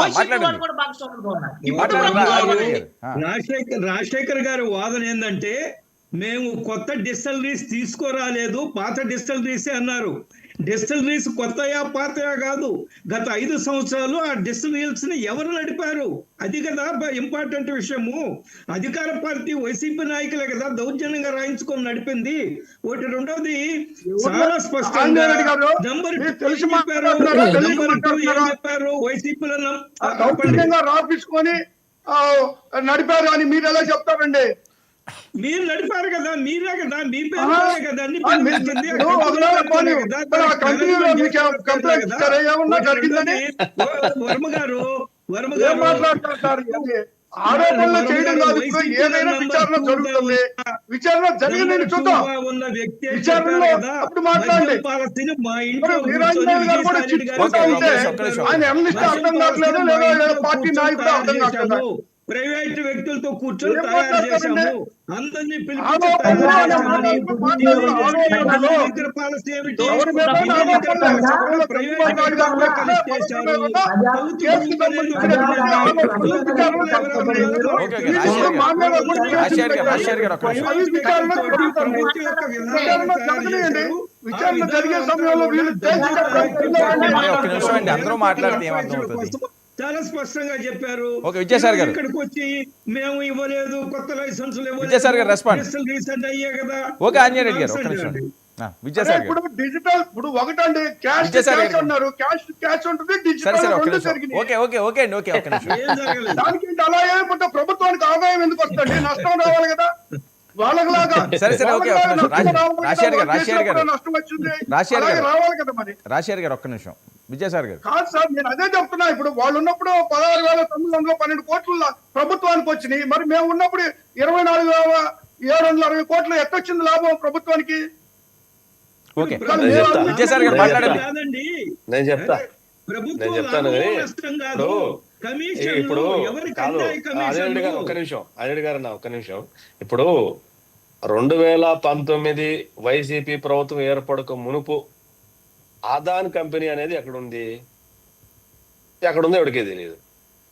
YCP వాళ్ళు కూడా భాగస్వాములుగా ఉన్నారు. ఇప్పుడు ప్రభుత్వం రాజశేఖర్ గారి వాదన ఏంటంటే మేము కొత్త డిస్టిలరీస్ తీసుకురాలేదు, పాత డిస్టిలరీసే అన్నారు. డిస్టిలరీస్ కొత్తయా పాతయా కాదు, గత 5 సంవత్సరాలు ఆ డిస్టిలరీస్ ని ఎవరు నడిపారు, అది కదా ఇంపార్టెంట్ విషయము. అధికార పార్టీ వైసీపీ నాయకులే కదా దౌర్జన్యంగా రాయించుకొని నడిపింది. ఒకటి. రెండవది చాలా స్పష్టంగా నంబర్ 2 ఏం చెప్పారు, వైసీపీలో రాపించుకొని నడిపారు అని మీరు ఎలా చెప్తారండి? మీరు నడిపారు కదా, మీరే కదా, మీ పేరు కదా అన్ని వర్మ గారు మాట్లాడుతుంటారు. ఆరోపణలు చేయడం కాదు, ఏదైనా విచారణ జరుగుతుంది, విచారణ జరిగిందని చూద్దాం. విచారణలో అప్పుడు మాట్లాడండి. ఆయన ఎమ్మెల్యే అర్థం కావట్లేదు, లేదా పార్టీ నాయకుడు అర్థం కావట్లేదు. ప్రైవేట్ వ్యక్తులతో కూర్చొని తయారు చేశాము, అందరినీ పిలిపించి విచారణ జరిగే సమయంలో అందరూ మాట్లాడితే ఏమర్థమవుతుంది? చాలా స్పష్టంగా చెప్పారు. ఇక్కడికి వచ్చి మేము ఇవ్వలేదు, కొత్త లైసెన్సులు అయ్యే కదా. ఓకే ఆంజనేయ రెడ్డి గారు ఇప్పుడు డిజిటల్ ఇప్పుడు ఒకటండి, క్యాష్ అన్నారు, క్యాష్ ఉంటుంది, డిజిటల్ దానికి అలా ఏమంటే ప్రభుత్వానికి ఆదాయం ఎందుకు వస్తుంది? నష్టం రావాలి కదా వాళ్ళలాగా. నష్టం వచ్చింది రావాలి కదా మరి. రాజశేఖర్ గారు ఒక్క నిమిషం. విద్యాసాగర్ గారు కాదు సార్, నేను అదే చెప్తున్నా. ఇప్పుడు వాళ్ళు ఉన్నప్పుడు 16,912 కోట్లు ప్రభుత్వానికి వచ్చినాయి, మరి మేము ఉన్నప్పుడు 24,760 కోట్లు ఎట్టొచ్చింది లాభం ప్రభుత్వానికి? విద్యాసాగర్ గారు మాట్లాడండి. నేను చెప్తాను ఇప్పుడు కాదు ఆదిరెడ్డి గారు ఒక్క నిమిషం. ఇప్పుడు 2019 వైసీపీ ప్రభుత్వం ఏర్పడక మునుపు అదాన్ కంపెనీ అనేది ఎక్కడుంది ఎవరికే తెలియదు.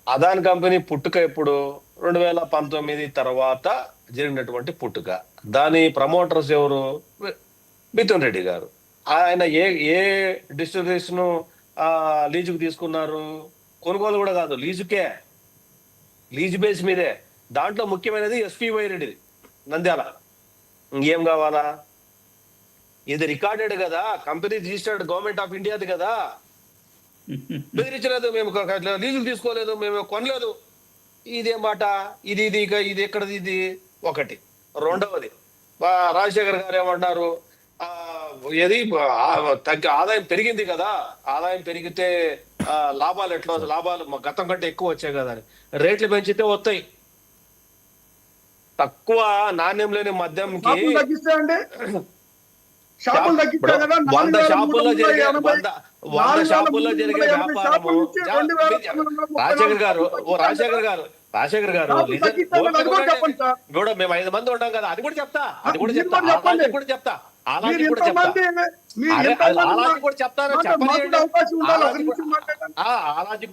అదాన్ కంపెనీ పుట్టుక ఎప్పుడు? 2019 తర్వాత జరిగినటువంటి పుట్టుక. దాని ప్రమోటర్స్ ఎవరు? మిథున్ రెడ్డి గారు. ఆయన ఏ డిస్టిలరీస్ ను లీజుకు తీసుకున్నారు? కొనుగోలు కూడా కాదు, లీజు బేస్ మీదే. దాంట్లో ముఖ్యమైనది ఎస్పీవై రెడ్డిది నంద్యాల. ఇంకేం కావాలా? ఇది రికార్డెడ్ కదా, కంపెనీ రిజిస్టర్డ్ గవర్నమెంట్ ఆఫ్ ఇండియాది కదా. బెదిరించలేదు, మేము లీజులు తీసుకోలేదు, మేము కొనలేదు. ఇదేం మాట? ఇది ఎక్కడది? ఇది ఒకటి. రెండవది రాజశేఖర్ గారు ఏమంటారు, ఏది ఆదాయం పెరిగింది కదా, ఆదాయం పెరిగితే లాభాలు ఎట్లా? లాభాలు గతం కంటే ఎక్కువ వచ్చాయి కదా అని. రేట్లు పెంచితే వస్తాయి. తక్కువ నాణ్యం లేని మద్యంకి 100 షాపుల్లో జరిగే వ్యాపారము. రాజశేఖర్ గారు కూడా మేము 5 మంది ఉంటాం కదా, అది కూడా చెప్తా అలాంటి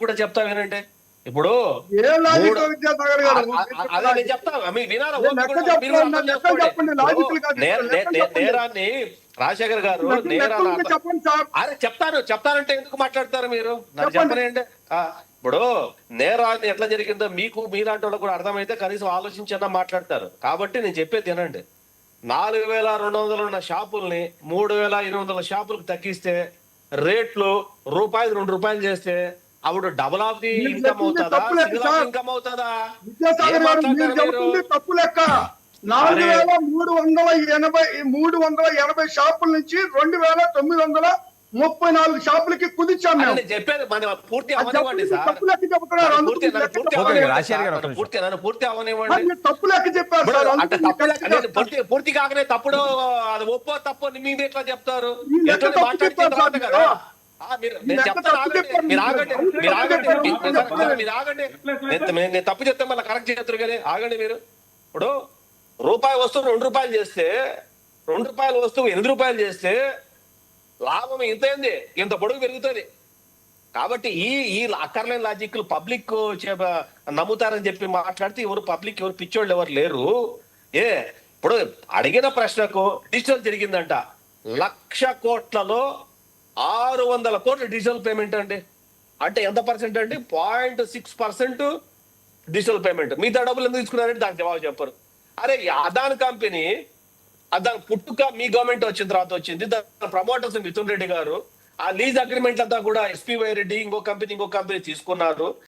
కూడా చెప్తా వినంటే. ఇప్పుడు అదే చెప్తా, నేరాన్ని రాజశేఖర్ గారు అరే చెప్తానంటే ఎందుకు మాట్లాడతారు మీరు? నాకు చెప్పనండి. ఇప్పుడు నేరాన్ని ఎట్లా జరిగిందో మీకు మీలాంటి వాళ్ళు కూడా అర్థమైతే కనీసం ఆలోచించన్నా మాట్లాడతారు. కాబట్టి నేను చెప్పేది తినండి. 4,200 ఉన్న షాపుల్ని 3,200 షాపులకు తగ్గిస్తే, రేట్లు ₹2 చేస్తే అప్పుడు డబుల్ ఆఫ్ ది ఇన్కమ్ అవుతుందా, ఇన్కమ్ అవుతుందా? తప్పు లెక్క. 4,380 షాపుల నుంచి 2,934 షాపులకి కుదించాం. చెప్పేది మన పూర్తి అవనివ్వండి సార్, పూర్తి అవనివ్వండి. తప్పు లెక్క చెప్పారు. పూర్తి కాకనే తప్పుడు అది ఒప్పో తప్పు మీరు ఎట్లా చెప్తారు? కదా నేను తప్పు చెప్తే మళ్ళీ కరెక్ట్ చేస్తారు కానీ ఆగండి మీరు. ఇప్పుడు రూపాయి వస్తువు ₹2 చేస్తే, ₹2 వస్తువు ₹8 చేస్తే లాభం ఇంత పొడుగు పెరుగుతుంది. కాబట్టి ఈ అక్కర్లేని లాజిక్ పబ్లిక్ నమ్ముతారని చెప్పి మాట్లాడితే ఎవరు పబ్లిక్ ఎవరు పిచ్చోళ్ళు ఎవరు లేరు. ఇప్పుడు అడిగిన ప్రశ్నకు డిజిటల్ జరిగిందంట, 1,00,000 కోట్లలో 600 కోట్ల డిజిటల్ పేమెంట్ అండి. అంటే ఎంత పర్సెంట్ అండి? 0.6% డిజిటల్ పేమెంట్. మిగతా డబ్బులు ఎందుకు తీసుకున్నారంటే దానికి జవాబు చెప్పరు. అరే అదాన్ కంపెనీ, అదాన్ పుట్టుక మీ గవర్నమెంట్ వచ్చిన తర్వాత వచ్చింది. దాని ప్రమోటర్స్ మిథున్ రెడ్డి గారు, ఆ లీజ్ అగ్రిమెంట్ అంతా కూడా ఎస్పీవై రెడ్డి ఇంకో కంపెనీ తీసుకున్నారు.